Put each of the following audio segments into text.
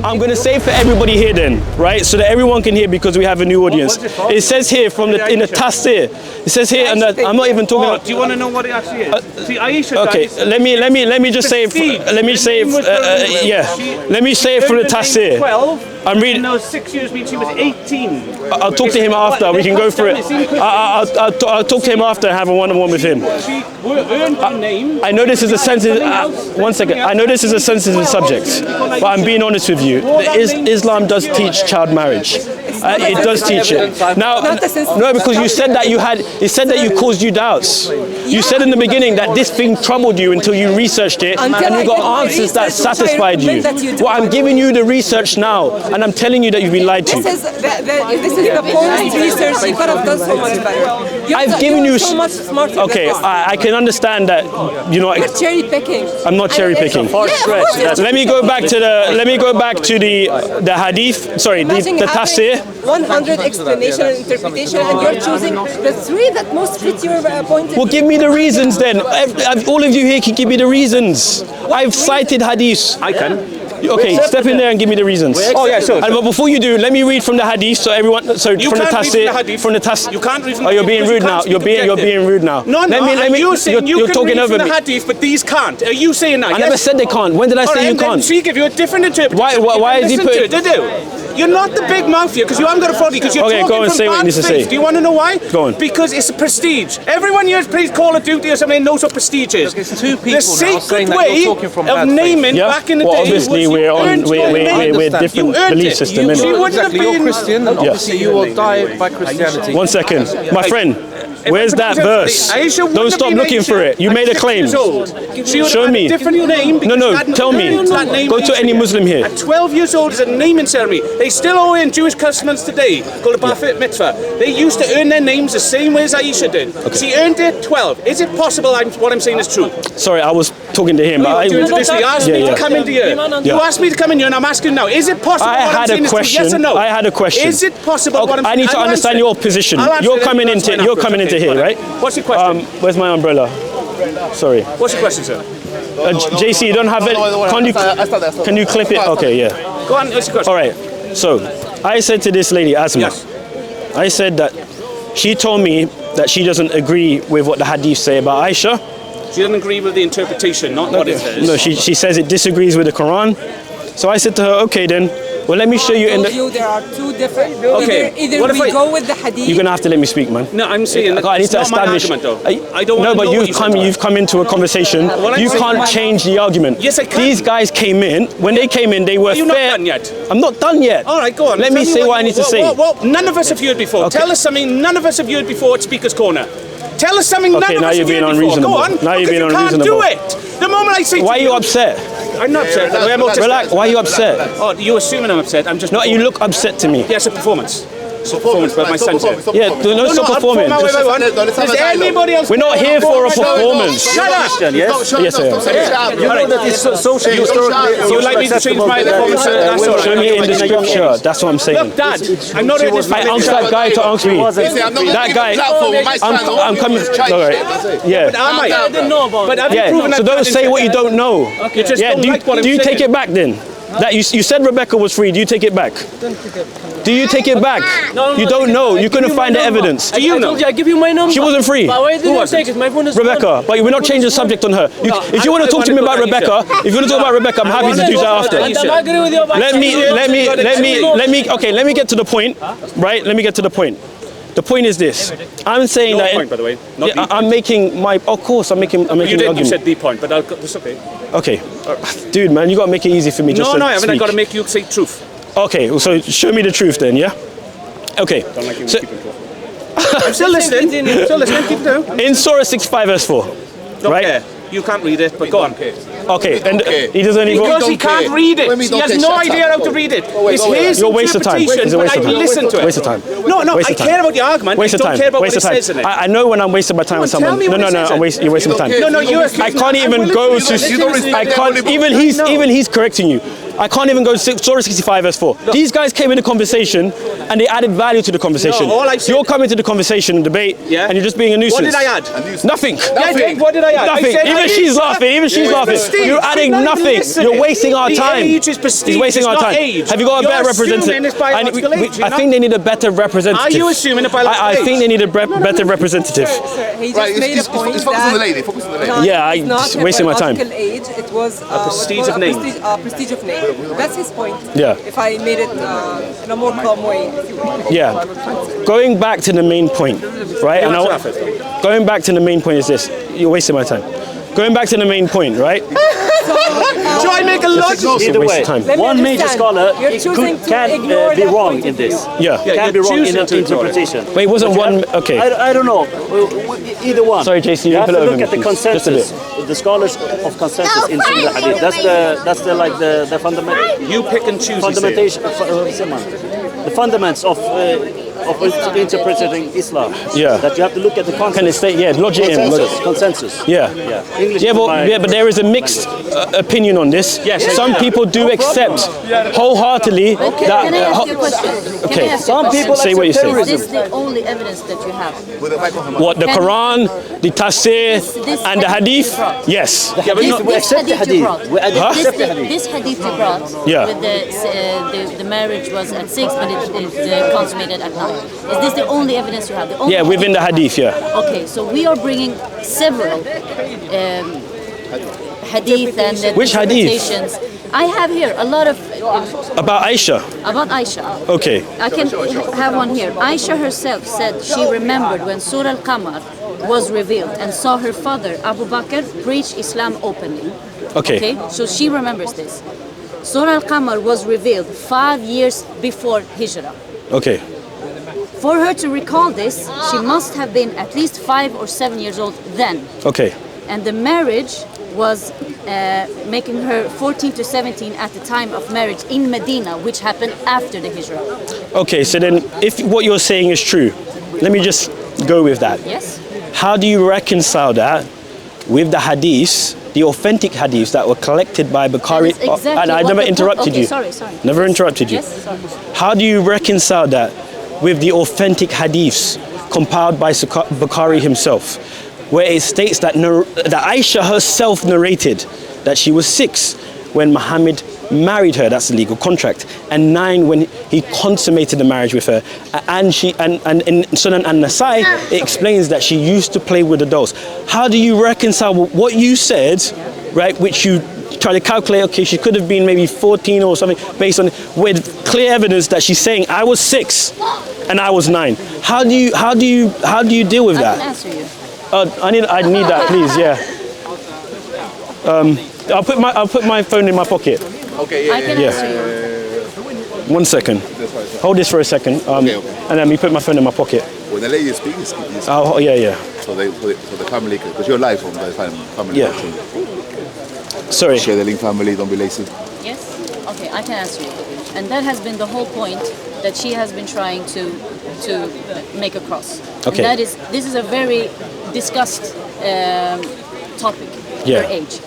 I'm going to say for everybody here then, right? So that everyone can hear because we have a new audience. It says here in the Tafsir. It says here, and I'm not even talking about... Do you want to know what it actually is? See, Aisha... Okay, let me just say... Let me say... Let me say it from the Tafsir. I'm reading... No, 6 years means she was 18. I'll talk to him after. We can go through it. I'll talk to him after and have a one-on-one with him. I know this is a sensitive... one second. I know this is a sensitive subject, but I'm being honest with you. Islam does teach child marriage. It does teach it. Now, no, because you said that it said that you caused you doubts. You said in the beginning that this thing troubled you until you researched it and you got answers that satisfied you. Well, I'm giving you the research now, and I'm telling you that you've been lied to. This is the post research. You could have done so much better. I've given you so much smarter. Okay, I can understand that. You're cherry picking. I'm not cherry picking. Let me go back to the Hadith. Sorry, the Tafsir. 100 explanation and interpretation, and you're choosing the 3 that most fit your point. Well, give me the reasons then. All of you here can give me the reasons. I've cited Hadiths. I can. Okay, step in there and give me the reasons. Oh yeah, sure. But before you do, let me read from the Hadith so everyone. So you from the Tafsir. From the Tafsir. You can't read from the Hadith. Oh, you're being rude now. You're being rude now. No, you're talking over me. The Hadith, but these can't. Are you saying that? I never said they can't. When did I say you can't? She give you a different interpretation. Why is he putting? You're not the big mouth here because you haven't got a body because you're talking go and from say what you need to say. Do you want to know why? Go on. Because it's a prestige. Everyone here plays Call of Duty or something knows what prestige is. It's 2 people the sacred way of naming back in the day. Obviously we're different belief system. You're Christian, and obviously you will die by Christianity. 1 second, my friend. Where's that verse? Don't stop looking for it. You made a claim. Show me. Different name. No, tell me. Go to any Muslim here. At 12 years old is a naming ceremony. They still owe in Jewish customs today, called a Bar Mitzvah. They used to earn their names the same way as Aisha did. Okay. She earned it 12. Is it possible what I'm saying is true? Sorry, I was talking to him. You asked me to come into here. You asked me to come in here and I'm asking now. Is it possible what I'm saying is true? Yes or no? I had a question. Is it possible what I'm saying? I need to understand your position. You're coming into here, right? What's your question? Where's my umbrella? Sorry. What's your question, sir? JC, you don't have it. Can you clip it? Okay, yeah. Go on, what's your question? All right. So, I said to this lady, Asma, yes. I said that she told me that she doesn't agree with what the Hadith say about Aisha. She doesn't agree with the interpretation, not what it says. No, she says it disagrees with the Quran. So I said to her, okay then, well let me show you in the... There are 2 different... Okay. Either we go with the Hadith... You're going to have to let me speak, man. No, I'm saying that I need to establish... my argument, though. I don't want to know you've come into a conversation. You can't change the argument. Yes, I can. These guys came in. When they came in, they were fair. You're not done yet. I'm not done yet. All right, go on. Let me say what I need to say. Well, none of us have heard before. Okay. Tell us something none of us have heard before at Speaker's Corner. Tell us something none of us have heard before. Unreasonable. Go on. Now you're being unreasonable. You can't do it. The moment I say Why are you upset? I'm not upset. Relax. Why are you upset? Oh, you're assuming I'm upset. I'm just... No, you look upset to me. Yeah, it's a performance. It's a performance, but my son's here. Yeah, stop performing. Is there anybody else? We're not here for a performance. Shut up. Yes, I am. You know that it's socially historically... You would like me to change my performance? That's all right. Show me in the scripture. That's what I'm saying. Look, Dad, I'm not in this... I asked that guy to ask me. That guy... I'm coming... Alright. Yeah. But am I? But have you proven that... So don't say what you don't know. Yeah, do you take it back then? That you said Rebecca was free. Do you take it back? Do you take it back? No, you don't know. You couldn't find the evidence. Do you know? I give you my number. She wasn't free. But why didn't you take it? My phone is Rebecca, but we're not changing the subject on her. If you want to talk to me about Rebecca, I'm happy to do that after. Let me get to the point. Right? Let me get to the point. The point is this. I'm saying that... point, by the way. I'm making my... Of course, I'm making the argument. You said the point, but it's okay. Okay. Dude, man, you got to make it easy for me just to No, I haven't. speak. I've got to make you say truth. Okay, so show me the truth then, yeah? Okay. Don't like you keep it truth. I'm still listening. Keep it down. In Surah 65 verse 4. Right? Okay. You can't read it, but go on. Okay, and he doesn't even... Because he can't read it. He has no idea how to read it. It's his interpretation, but I listen to it. Waste of time. No, I care about the argument. I don't care about what it says in it. I know when I'm wasting my time with someone. No, you're wasting my time. No, I can't even go to... Even he's correcting you. I can't even go to Surah 65 verse 4. No. These guys came in the conversation and they added value to the conversation. No, all I said- You're coming to the conversation and debate Yeah. and you're just being a nuisance. What did I add? Nothing. Yeah, I did. What did I add? Nothing. I said Even age, she's sir. laughing. Even she's Yeah, laughing. prestige. You're adding You're not even nothing. listening. You're wasting our The time. age is prestige, He's wasting it's our not time. age. Have you got a You're better representative? assuming it's biological age, you're I not. think they need a better representative. Are you assuming a biological I think age? they need a better representative. Sir, he just Right, made a it's point focus on the that lady. Focus on the lady. not- Yeah, it's not just her wasting my time. biological age. It was prestige of name. prestige of name. That's his point. Yeah. If I made it in a more calm way. Yeah. Going back to the main point, right? And going back to the main point is this. You're wasting my time. Going back to the main point, right? So I make a logical. Either way, time. Let me One major understand. scholar You're choosing to can ignore be that wrong point in of this. view. Yeah. Can be wrong in choosing to ignore it. interpretation. But it wasn't But you one. have- Okay. I don't know. Either one. Sorry, JC, you You have pull to it over look me, at the please. Just a consensus. The scholars of consensus in Sunnah Hadith. That's the like the fundamental. You pick and choose. you say. Fundamentation, the fundamentals of interpreting Islam. Yeah. That you have to look at the consensus. Can it stay? Yeah, lodge it in. Consensus. Yeah. English Yeah, is my- but there is a mixed opinion on this. Yes. Some people do accept wholeheartedly that. Can I ask you a question? Okay. Can I ask you a Some question? people Say what you accept say. Is terrorism. this the only evidence that you have? What, the Quran, the Tafsir, This and the Hadith? you brought. Yes. Yeah, but we accept the you hadith. brought. We accept the This, hadith. this hadith you brought, Yeah. with the marriage was at 6, but it consummated at 9. Is this the only evidence you have? The only Yeah, within the Hadith, yeah. Okay, so we are bringing several hadith and Which hadith? interpretations. I have here a lot of About Aisha. about Aisha. Okay. I can have one here. Aisha herself said she remembered when Surah Al-Qamar was revealed and saw her father Abu Bakr preach Islam openly. Okay. So she remembers this. Surah Al-Qamar was revealed 5 years before Hijrah. Okay. For her to recall this, she must have been at least 5 or 7 years old then. Okay. And the marriage was making her 14 to 17 at the time of marriage in Medina, which happened after the Hijrah. Okay, so then if what you're saying is true, let me just go with that. Yes? How do you reconcile that with the hadiths, the authentic hadiths that were collected by Bukhari? That is exactly And I what never the- interrupted okay, you. sorry. Never interrupted you. Yes, sorry. How do you reconcile that with the authentic hadiths compiled by Bukhari himself, where it states that Aisha herself narrated that she was 6 when Muhammad married her, that's a legal contract, and 9 when he consummated the marriage with her, and in Sunan an-Nasai it explains that she used to play with the dolls. How do you reconcile what you said, right, which you try to calculate, okay, she could have been maybe 14 or something, based on with clear evidence that she's saying I was 6 and I was 9. How do you deal with I that? can answer you. I need that, please. Yeah. I'll put my phone in my pocket. Okay, I can Yeah. answer you. 1 second. Hold this for a second. Okay. And then we put my phone in my pocket. When the lady is speaking, you speak. Oh yeah. So the family, because you're live on the family. Yeah. Action. Sorry. Share the link family, don't be lazy. Yes? Okay, I can answer you. And that has been the whole point that she has been trying to make across. Okay. And this is a very discussed topic, Yeah. her age.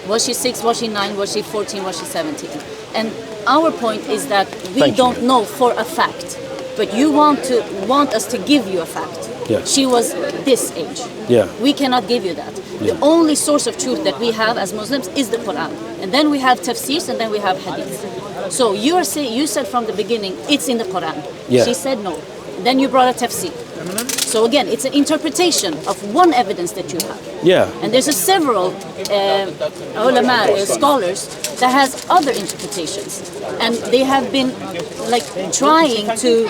Was she 6, was she 9, was she 14, was she 17? And our point is that we Thank you. don't know for a fact, but you want us to give you a fact. Yeah. She was this age. Yeah. We cannot give you that. The only source of truth that we have as Muslims is the Quran. And then we have tafsirs and then we have hadith. So you said from the beginning, it's in the Quran. Yeah. She said no. Then you brought a tafsir. So again, it's an interpretation of one evidence that you have. Yeah. And there's several ulama, scholars that has other interpretations. And they have been like trying to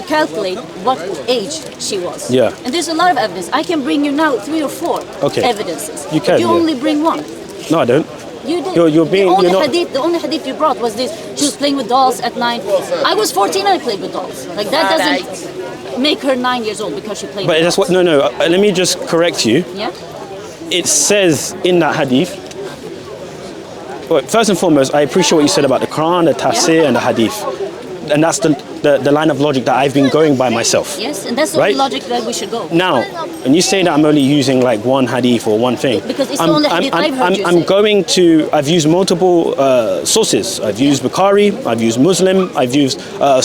calculate what age she was. Yeah. And there's a lot of evidence. I can bring you now 3 or 4 Okay. evidences. You can, You yeah. only bring one. No, I don't. You did. You're being- the you're not- only hadith you brought was this. She was playing with dolls at 9. I was 14 and I played with dolls. Like that doesn't make her 9 years old because she played But with that's dolls. what. No. Let me just correct you. Yeah? It says in that hadith. Well, first and foremost, I appreciate what you said about the Quran, the Tafsir, and the Hadith, and that's the line of logic that I've been going by myself. Yes, and that's the Right? only logic that we should go. Now, and you say that I'm only using like one hadith or one thing. Because it's the only hadith I've heard you say. I've used multiple sources. I've used Bukhari, I've used Muslim, I've used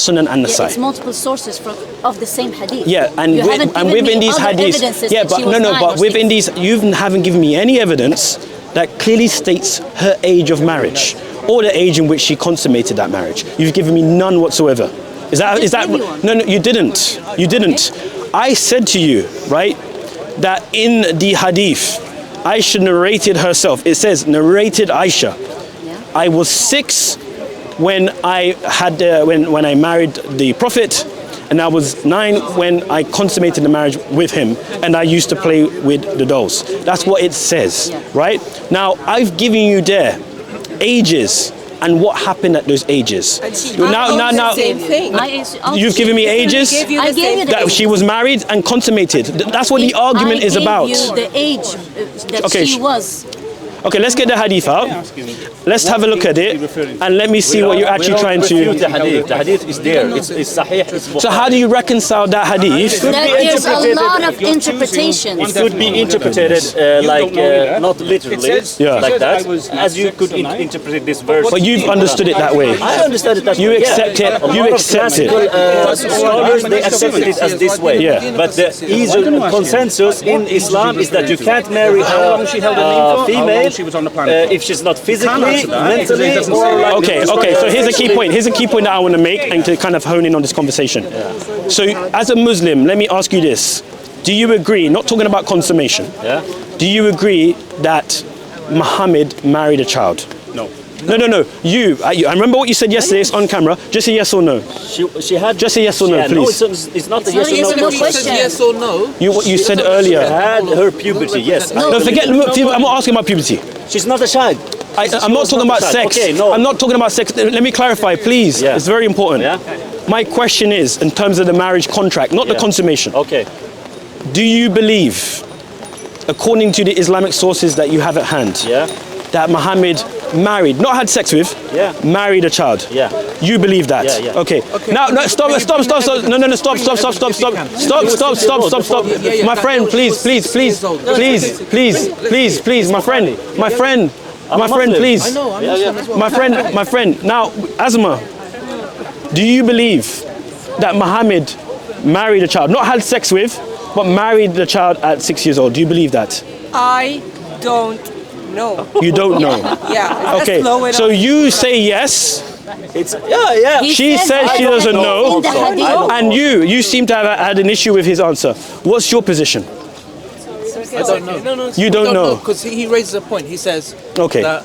Sunan and Yeah, Nasai. it's multiple sources of the same hadith. Yeah, and you haven't given within me these other hadiths, evidences yeah, that but she was 9 but or within 6. these, you haven't given me any evidence that clearly states her age of marriage or the age in which she consummated that marriage. You've given me none whatsoever. Is that gave you one. no? You didn't. You didn't. I said to you, right, that in the hadith, Aisha narrated herself. It says narrated Aisha. Yeah. I was 6 when I had when I married the Prophet, and I was 9 when I consummated the marriage with him, and I used to play with the dolls. That's what it says, Yeah. right? Now I've given you there ages and what happened at those ages. Now, Same thing. you've given me ages. Gave you I the gave same you the That age. she was married and consummated. That's what the argument is about. I gave you the age that Okay, she was. Okay, let's get the hadith out. Let's have a look at it and let me see what you're actually trying refute to. the hadith. The hadith is there. It's Sahih. It's So how do you reconcile that hadith? That there's a lot of interpretations. It could be interpreted not literally, Yeah. like that, as you could interpret this verse. But you've understood it that way. I understand it that You way. accept it. A You lot of accept it. classical, scholars, they accepted it as this way. Yeah. But the easy consensus in Islam is that you can't marry a female she was on the planet. if she's not physically, mentally, or like Okay, so here's a key point. Here's a key point that I want to make and to kind of hone in on this conversation. So as a Muslim, let me ask you this. Do you agree, not talking about consummation, Yeah. do you agree that Muhammad married a child? No. No. I remember what you said yesterday. It's on camera. Just a yes or no. She had Just a yes or no, yeah, please. No, it's not a yes or not a no yes or no question. question. Yes or no? What you said earlier. Had her puberty, yes. No, forget. I'm not asking about puberty. She's not a child. I'm not talking about sex. Okay, no. I'm not talking about sex. Let me clarify, please. Yeah. It's very important. Yeah. My question is, in terms of the marriage contract, not the Yeah. consummation. Okay. Do you believe, according to the Islamic sources that you have at hand, Yeah. that Muhammad married, not had sex with, Yeah. married a child? Yeah. You believe that? Yeah, yeah. Okay. Now, no, stop. No, stop. My friend, please, my friend, please. My friend. Now, Asma, do you believe that Muhammad married a child, not had sex with, but married the child at 6 years old? Do you believe that? I don't know. You don't know. Yeah. Okay. So you say yes. It's yeah. He She says she doesn't know, in the hadith. and you seem to have had an issue with his answer. What's your position? I don't know. No, You don't know. because he raises a point. He says Okay. that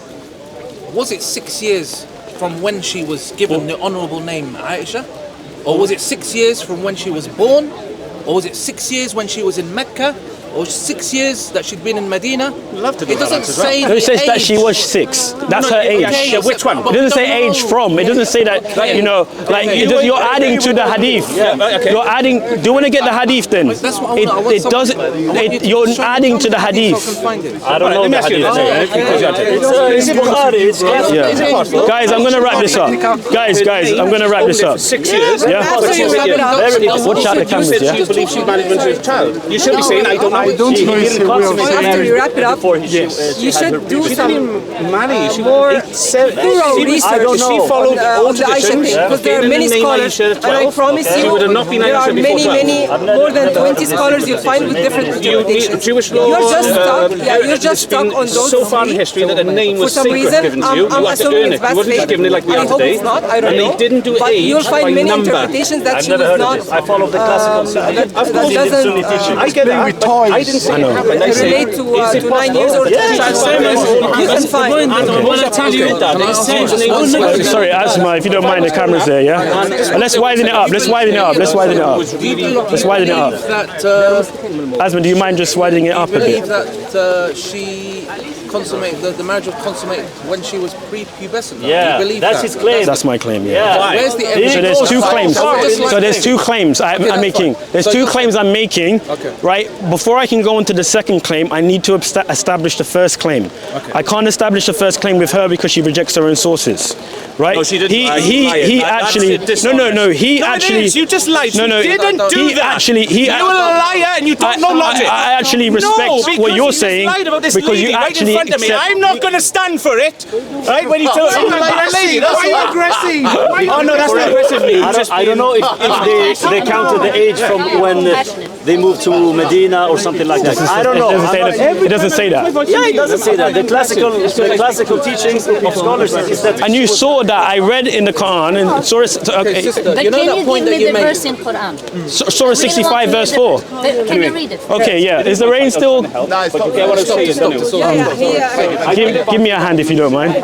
was it 6 years from when she was given the honourable name Aisha, or was it 6 years from when she was born, or was it 6 years when she was in Mecca, or 6 years that she'd been in Medina? Love to do It that doesn't as well. say. No, it says the that she age. was 6. That's her age. Okay, Yeah, which one? It doesn't say age from. It doesn't say that, you're adding to the hadith. okay. You're adding. Do you want to get the hadith then? That's what I want. It doesn't. You're adding to the hadith. I don't know Let me the ask you hadith. this. It's Bukhari. It's Yeah. Guys, I'm going to wrap this up. Guys, I'm going to wrap this up. 6 years. Yeah. After you wrap it up, Watch out the cameras, You yeah? believe she married when she was a child. You should be saying, I don't know. after you wrap it up, you should do some Marry. She more thorough research She followed on the Aisha thing, because there are many scholars, and I promise you, She would have not been there are Aisha before many, 12. more than 20 scholars you'll find with different interpretations. Jewish law. You're just stuck. You're just stuck on those So far in three. history that a name For was some secret reason, given to you. I'm You had to assuming earn it's it. You wouldn't just given it like we I are hope today. it's not. I don't And know. they didn't do But age you'll find by many number. interpretations that I've she never was heard not. of this. I follow the classical Sunni. That doesn't I get that, but I didn't say it happened. I say, relate to 9 years or child. You can find. Sorry, Asma, if you don't mind, the camera's there, yeah? Let's widen it up. Let's widen it up. Let's widen it up. Let's widen it up. That Asma, do you mind just widening it up a believe bit? that she the marriage was consummated when she was prepubescent. Yeah, you believe that's that? his claim. That's my claim. Yeah. Yeah. Where's the So evidence? there's two claims. So there's two claims I'm making. There's So two you're- claims I'm making. Okay. Right. Before I can go into the second claim, I need to establish the first claim. I can't establish the first claim with her because she rejects her own sources. Right. No, she didn't. He That's actually. dishonest. No. He No, it actually. is. You just lied. No, You no. didn't do He that. actually. You're a liar and you don't know logic. I actually respect No, what you're because you saying just lied about this because lady you right actually in front of me. accept- I'm not going to stand for it. Right when you tell me like a lady, that's why you're aggressive. Oh no, that's not aggressive. Me. I don't know if they counted the age from when they moved to Medina or something like that. I don't know. It doesn't say that. Yeah, it doesn't say that. The classical teachings of scholars is that. And you saw that I read in the Quran in Surah, Okay, sister, But you know can that you point give that me you the made? verse in Quran? Surah 65 verse 4. Can you read it? Okay, yeah. Is the rain still? No, it's not. Get what I'm saying, don't you? Give me a hand if you don't mind.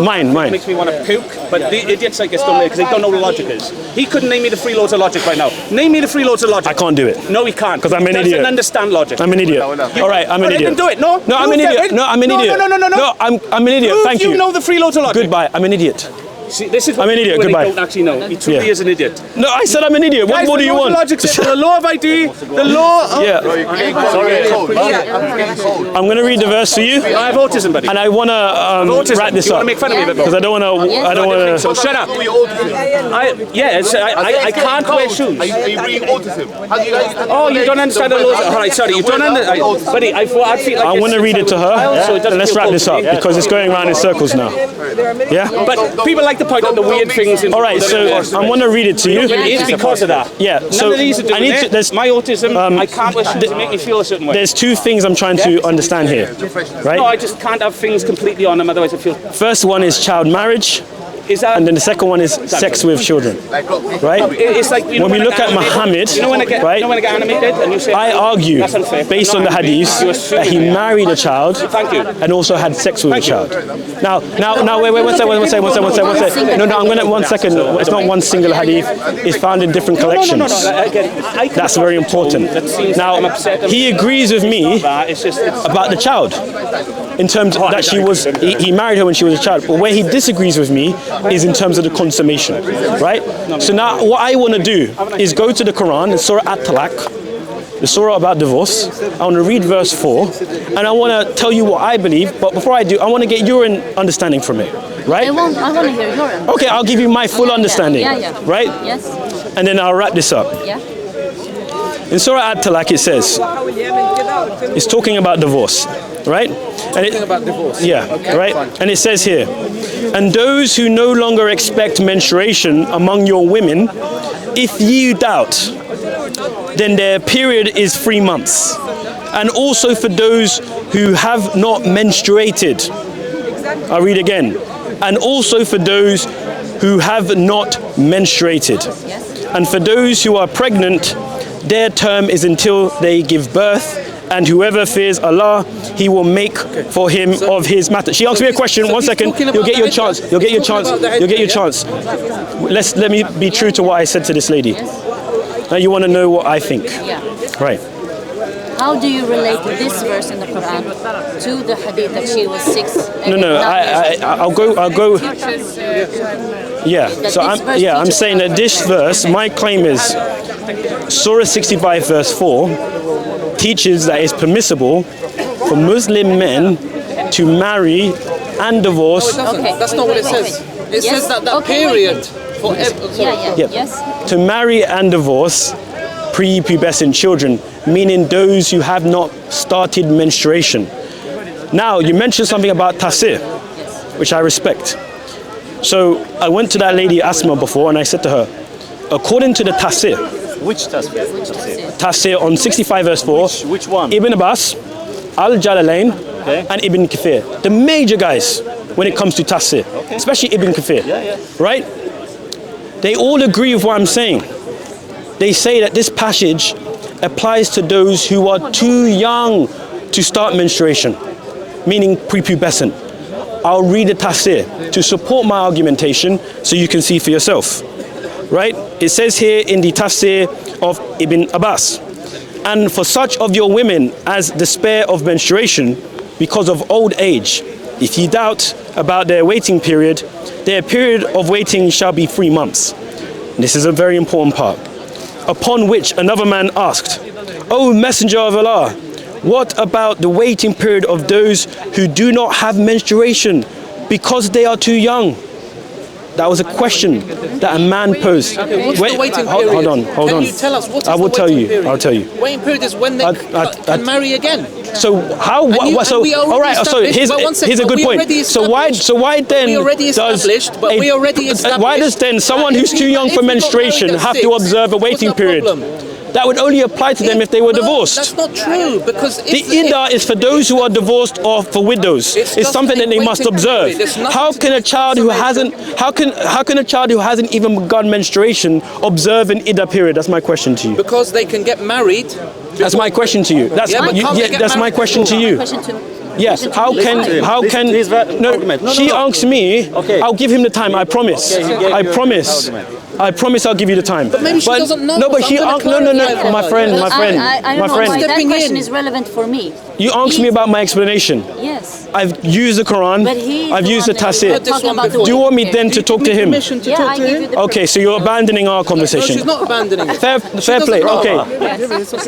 Mine. Makes me want to puke, but the idiots like this don't because they don't know what logic is. He couldn't name me the three loads of logic right now. Name me the three loads of logic. I can't do it. No, he can't. 'Cause I'm an He idiot. doesn't understand logic. I'm an idiot. All right, I'm an Then idiot. do it. No. No, I'm an Prove idiot. it. No, I'm an idiot. No. No, I'm an idiot. Prove Thank you you. know the three loads of logic. Goodbye. I'm an idiot. See, this is what I'm an idiot. people Goodbye. don't actually know. He truly Yeah. is an idiot. No, I said I'm an idiot. What Guys, more do the you laws of want? logic says the law of ID, the law of... Yeah. I'm going to read the verse for you, I have autism, buddy. and I want to wrap this You up want to make fun of me a bit more? because I don't want to. Yes. I don't want So to. shut up. I can't wear shoes. Are you reading autism? How do you guys? Oh, you don't understand the laws. All right, sorry, you don't understand. Buddy, I feel like I want to read it to her, so it doesn't and let's feel wrap cold this to up me. because it's going around in circles now. Yeah. But people like to point out the weird things. In All right. So I want to read it to you. It is because of that. Yeah. None So of these are doing I need to. it. There's My autism, I can't wear shoes to make me feel a certain way. there's two things I'm trying to understand here, right? No, I just can't have things completely on them, otherwise I feel... First one is child marriage, Is that... and then the second one is sex with children, right? It's like... You know, When we I look get at animated- Muhammad, You know when I get, right? you know when I get animated and you say... I argue, That's unfair. based I'm on the not angry. hadith, You're assuming that he I am. married a child Thank you. and also had sex with a child. Now, wait, one second. No, I'm gonna 1 second. It's not one single hadith. It's found in different collections. I That's very important. Now, he agrees with me It's just... about the child, in terms of that she was. He married her when she was a child. But where he disagrees with me is in terms of the consummation, right? So now, what I want to do is go to the Quran, in Surah At-Talaq, the surah about divorce. I want to read verse 4, and I want to tell you what I believe. But before I do, I want to get your understanding from it, right? I want to hear your answer. Okay, I'll give you my full understanding, Yeah. right? Yes. And then I'll wrap this up. Yeah. In Surah At-Talaq, it says, it's talking about divorce, right? And Talking about divorce. yeah, right? fine. And it says here, and those who no longer expect menstruation among your women, if ye doubt, then their period is 3 months. And also for those who have not menstruated. I'll read again. And also for those who have not menstruated. And for those who are pregnant, their term is until they give birth. And whoever fears Allah, He will make for him of his matter. She asked me a question. 1 second. You'll get your chance. You'll get your chance. You'll get your chance. Let me be true to what I said to this lady. Now you want to know what I think. Yeah. Right. How do you relate this verse in the Quran to the hadith that she was 6? No. I'll go. Yeah. So I'm saying that this verse, my claim is Surah 65 verse 4 teaches that it's permissible for Muslim men to marry and divorce. Okay. That's not what it says. It Yes. says that Okay, period wait. forever. Yep. Yes. To marry and divorce prepubescent children, meaning those who have not started menstruation. Now, you mentioned something about Tafsir, which I respect. So I went to that lady Asma before and I said to her, according to the Tafsir, Which Tafsir? Tafsir on 65 verse 4, Which one? Ibn Abbas, Al-Jalalayn, Okay. and Ibn Kathir, the major guys when it comes to Tafsir, especially Ibn Kathir, right? They all agree with what I'm saying. They say that this passage applies to those who are too young to start menstruation, meaning prepubescent. I'll read the Tafsir to support my argumentation so you can see for yourself, right? It says here in the Tafsir of Ibn Abbas, And for such of your women as despair of menstruation because of old age, if ye doubt about their waiting period, their period of waiting shall be 3 months. This is a very important part. Upon which another man asked, O Messenger of Allah, what about the waiting period of those who do not have menstruation because they are too young? That was a question that a man posed. What's the waiting period? Hold on. Can you tell us what is I will the tell waiting you. period? I'll tell you. Waiting period is when they can marry again. So how? All right. So here's a good point. So why then we already established, but we already established. Why does then someone who's too young for menstruation have to observe a waiting period? That would only apply to them if they were divorced. That's not true, because the iddah is for those who are divorced or for widows. It's something that they must observe. How can a child who hasn't even begun menstruation observe an iddah period? That's my question to you. Because they can get married. That's my question to you. That's my question to you. Yes. How can? No. She asks me. Okay. I'll give him the time. I promise. I promise. I promise I'll give you the time. But maybe she doesn't know. No, but she asked. No. My friend. I don't know why that question is relevant for me. You asked me about my explanation. Yes. I've used the Quran. But I've used the Tafsir. Do you want me then to talk to him? Yeah, I give you the Okay, so you're abandoning our conversation. No, she's not abandoning it. Fair play. Okay.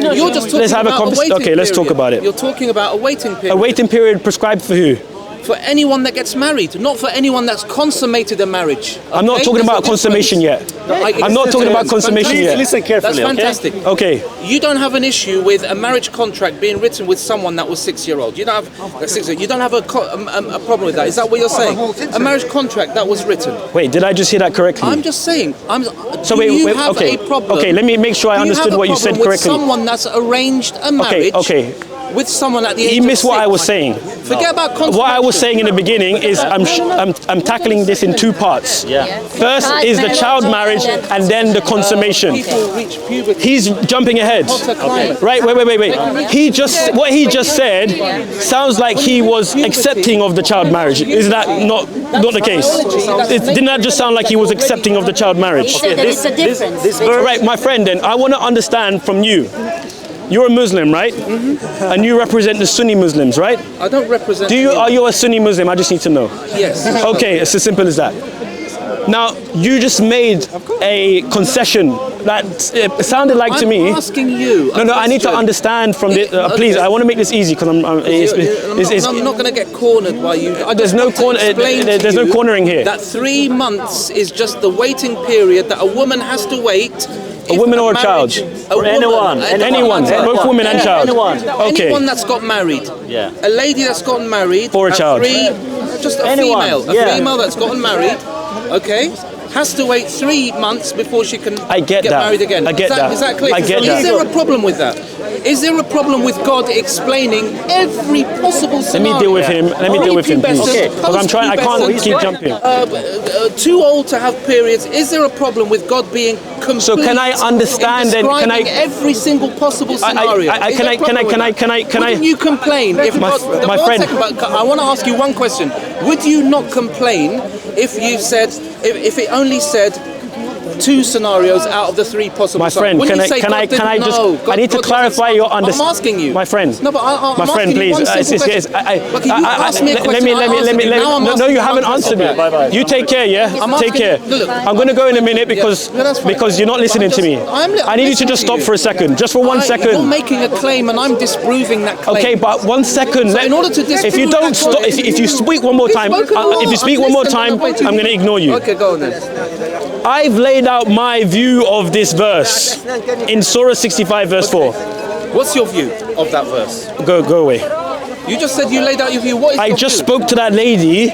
No, you're just talking Let's have a about conversation. Okay, let's talk about it. You're talking about a waiting period. A waiting period prescribed for who? For anyone that gets married, not for anyone that's consummated a marriage. I'm not talking about consummation yet. I'm not talking about consummation yet. Listen carefully. That's fantastic. Okay. You don't have an issue with a marriage contract being written with someone that was 6-year-old. You don't have you don't have a problem with that. Is that what you're saying? A marriage contract that was written. Wait, did I just hear that correctly? I'm just saying. Okay. A problem? Okay, let me make sure I understood what you said with correctly. Someone that's arranged a marriage. Okay. With someone at the age You missed of 6. what I was saying. Forget about consummation. What I was saying in the beginning is I'm tackling this in 2 parts. Yeah. First is the child marriage and then the consummation. People reach puberty. He's jumping ahead. Right, wait. What he just said sounds like he was accepting of the child marriage. Is that not the case? Didn't that just sound like he was accepting of the child marriage? He said that it's a difference. This verse, Right, my friend, then I want to understand from you. You're a Muslim, right? Mm-hmm. And you represent the Sunni Muslims, right? I don't represent. Are you a Sunni Muslim? I just need to know. Yes. Okay, it's as simple as that. Now, you just made a concession that it sounded like to me. I'm asking you. No, I need to understand from this. Please, I want to make this easy because I'm not going to get cornered by you. There's no cornering here. That 3 months is just the waiting period that a woman has to wait. A woman or a child? Anyone, both women and child. Okay. Anyone that's got married. Yeah. A lady that's gotten married. For a child. Just a Anyone. female. A female that's gotten married. Okay. Has to wait 3 months before she can get married again. I get that. Is that clear? I get that. Is there a problem with that? Is there a problem with God explaining every possible scenario? Let me deal with him. Please. Okay. Because I can't keep jumping. Too old to have periods. Is there a problem with God being complete? So can I understand then? Can I every single possible scenario? Wouldn't you complain if my friend? I want to ask you one question. Would you not complain if you said if it only said 2 scenarios out of the 3 possible? My friend, I need to clarify your understanding. I'm asking you. My friend. No, but I'm my friend, please. No, you haven't answered me. You take care, yeah? Take care. I'm going to go in a minute because you're not listening to me. I need you to just stop for a second. Just for 1 second. You're making a claim and I'm disproving that claim. Okay, but 1 second. So in order to disprove if you don't stop, if you speak one more time, I'm going to ignore you. Okay, go on then. I've laid out my view of this verse in Surah 65 verse 4. What's your view of that verse? Go away. You just said you laid out your view. What is I your just view? spoke to that lady,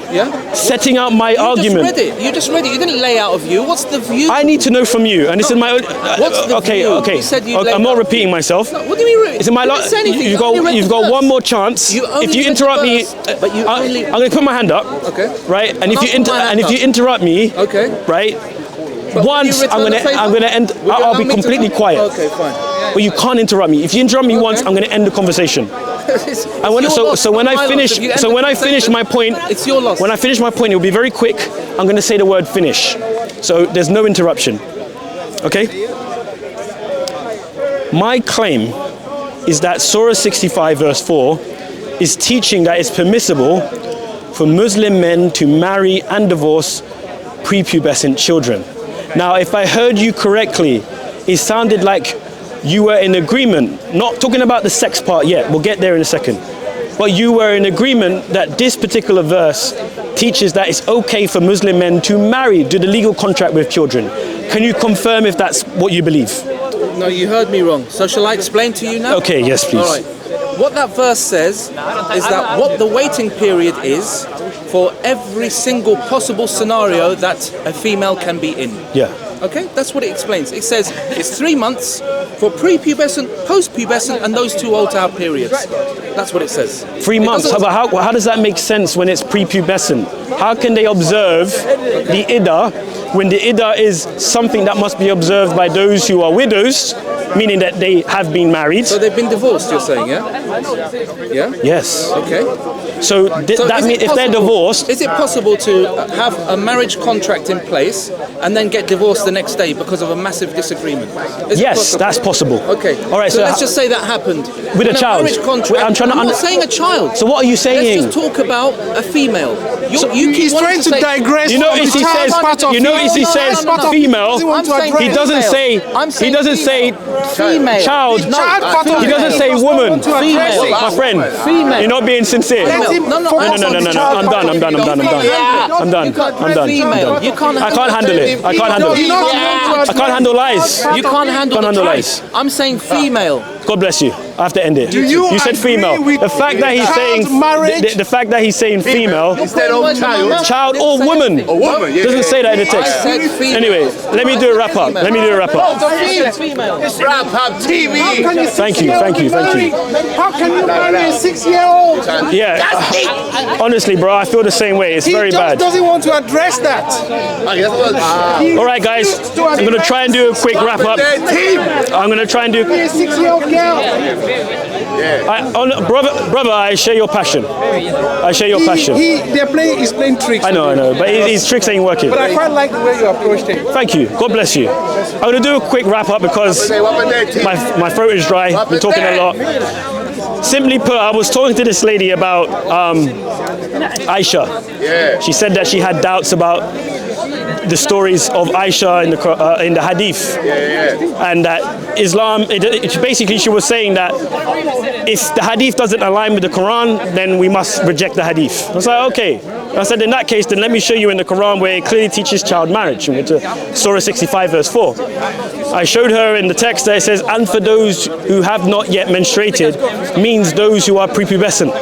setting out my argument. You just read it. You didn't lay out a view. What's the view? I need to know from you, and this is my own. What's the view? Okay. You said you I'm not repeating myself. No, what do you mean? It's in my You've got one more chance. If you interrupt me, I'm going to put my hand up. Okay. Right, and if you interrupt me, okay. Right. Once I'm gonna end. I'll be completely quiet. Okay, fine. But you can't interrupt me. If you interrupt me once, I'm gonna end the conversation. So when I finish my point, it's your loss. When I finish my point, it will be very quick. I'm gonna say the word finish. So there's no interruption. Okay? My claim is that Surah 65 verse 4 is teaching that it's permissible for Muslim men to marry and divorce prepubescent children. Now, if I heard you correctly, it sounded like you were in agreement, not talking about the sex part yet, we'll get there in a second, but you were in agreement that this particular verse teaches that it's okay for Muslim men to marry, do the legal contract with children. Can you confirm if that's what you believe? No, you heard me wrong. So shall I explain to you now? Okay, yes, please. All right. What that verse says is that what the waiting period is for every single possible scenario that a female can be in. Yeah. Okay, that's what it explains. It says it's 3 months for prepubescent, postpubescent, and those two old to have periods. That's what it says. 3 months. How does that make sense when it's prepubescent? How can they observe the Iddah when the Iddah is something that must be observed by those who are widows, meaning that they have been married? So they've been divorced, you're saying, yeah? Yeah? Yes. Okay. So that means if they're divorced... Is it possible to have a marriage contract in place and then get divorced the next day because of a massive disagreement? Yes, that's possible. Okay. All right, so let's just say that happened. With a child. Marriage contract, I'm trying to not saying a child. So what are you saying? Let's just talk about a female. He's trying to digress. You notice he says female. He doesn't say female. Child. He doesn't say woman. Female. My friend. Female. You're not being sincere. No. I'm done. Female. You can't. I can't handle it. I can't handle lies. You can't handle lies. I'm saying female. God bless you. I have to end it. You said female. The fact that he's saying the fact that he's saying female Instead of child or woman doesn't say that in the text. Anyway, let me do a wrap up. Female. Wrap up TV. Thank you. How can you marry a 6-year-old? Yeah. Honestly, bro, I feel the same way. It's very bad. He doesn't want to address that. All right, guys. I'm gonna try and do a quick wrap up. I'm gonna try and do. A 6-year-old girl. Brother, I share your passion. He's playing tricks. I know, but his tricks ain't working. But I quite like the way you approached it. Thank you. God bless you. I'm going to do a quick wrap up because my throat is dry. I've been talking a lot. Simply put, I was talking to this lady about Aisha. Yeah. She said that she had doubts about the stories of Aisha in the Hadith, and that Islam. Basically, she was saying that if the Hadith doesn't align with the Quran, then we must reject the Hadith. I was like, okay. I said, in that case, then let me show you in the Quran where it clearly teaches child marriage. We went to Surah 65 verse 4. I showed her in the text that it says, and for those who have not yet menstruated, means those who are prepubescent.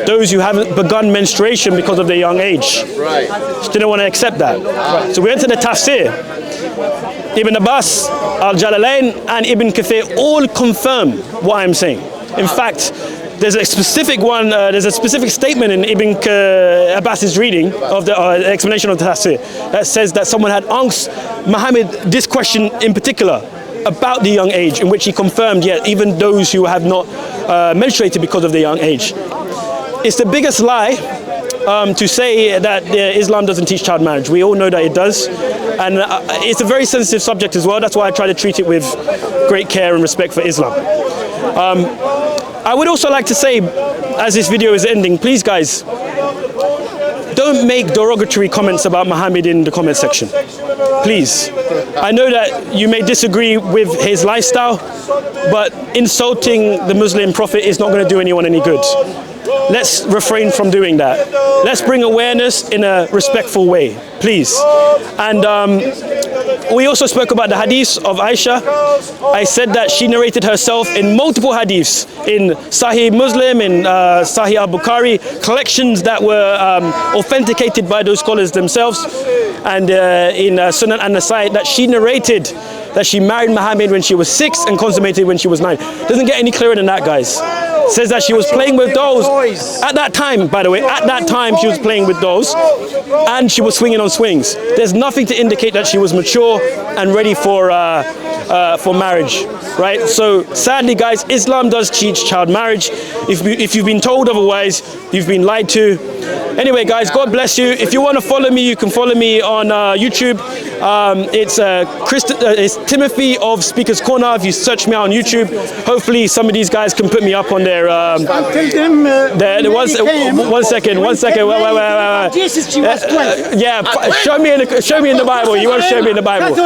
Those who haven't begun menstruation because of their young age. Right. She didn't want to accept that. Right. So we went to the Tafsir. Ibn Abbas, Al-Jalalayn and Ibn Kathir all confirm what I'm saying. In fact, there's a specific one, there's a specific statement in Ibn Abbas's reading of the explanation of the Tafsir that says that someone had asked Muhammad this question in particular about the young age, in which he confirmed, even those who have not menstruated because of their young age. It's the biggest lie to say that Islam doesn't teach child marriage. We all know that it does, and it's a very sensitive subject as well. That's why I try to treat it with great care and respect for Islam. I would also like to say, as this video is ending, please guys, don't make derogatory comments about Muhammad in the comment section. Please. I know that you may disagree with his lifestyle, but insulting the Muslim prophet is not going to do anyone any good. Let's refrain from doing that. Let's bring awareness in a respectful way, please. And we also spoke about the hadiths of Aisha. I said that she narrated herself in multiple hadiths, in Sahih Muslim, in Sahih Bukhari, collections that were authenticated by those scholars themselves, and in Sunan an-Nasai, that she narrated that she married Muhammad when she was 6 and consummated when she was 9. Doesn't get any clearer than that, guys. Says that she was playing with dolls at that time, by the way, at that time she was playing with dolls and she was swinging on swings. There's nothing to indicate that she was mature and ready for marriage, right? So sadly, guys, Islam does teach child marriage. If you've been told otherwise, you've been lied to. Anyway, guys, God bless you. If you want to follow me, you can follow me on YouTube It's Timothy of Speaker's Corner. If you search me out on YouTube, hopefully some of these guys can put me up on their. One second. Wait. Show me in the Bible. You want to show me in the Bible?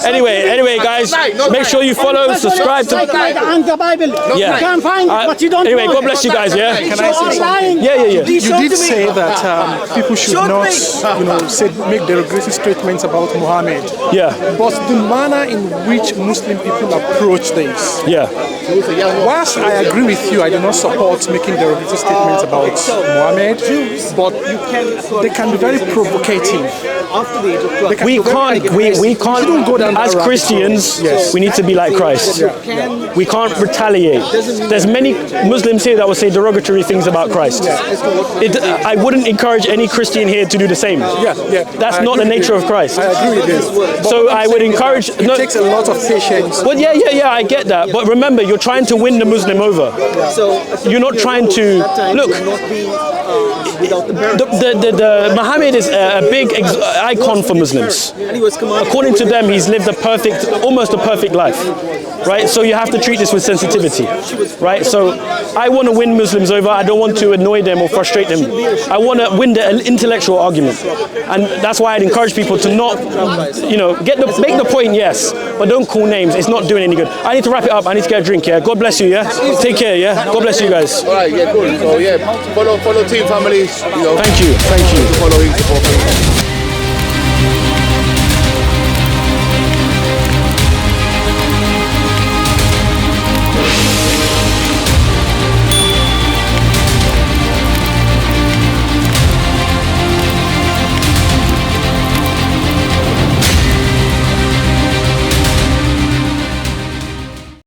Anyway, guys, make sure you follow, subscribe to. You can't find it, but you don't. Anyway, God bless you guys. Yeah. Can I say something? Yeah. You did say that people should not, make derogatory statements about Muhammad. Yeah. But the manner in which Muslim people approach this. Yeah. Whilst I agree with you, I do not support making derogatory statements about Muhammad, but they can be very provocative. We can't go down as Christians. Yes. We need to be like Christ. We can't retaliate. There's many Muslims here that will say derogatory things about Christ. I wouldn't encourage any Christian here to do the same. That's not the nature of Christ. I agree with this. So I would encourage. It takes a lot of patience. Well, yeah, I get that. But remember, you're trying to win the Muslim over. You're not trying to look. The Muhammad is a big icon for Muslims. According to them, he's lived almost a perfect life, right? So you have to treat this with sensitivity, right? So I want to win Muslims over. I don't want to annoy them or frustrate them. I want to win the intellectual argument, and that's why I'd encourage people to not, make the point, yes, but don't call names. It's not doing any good. I need to wrap it up. I need to get a drink. Yeah. God bless you. Yeah. Take care. Yeah. God bless you guys. All right. Yeah. Cool. So follow Team Families. Thank you. Following.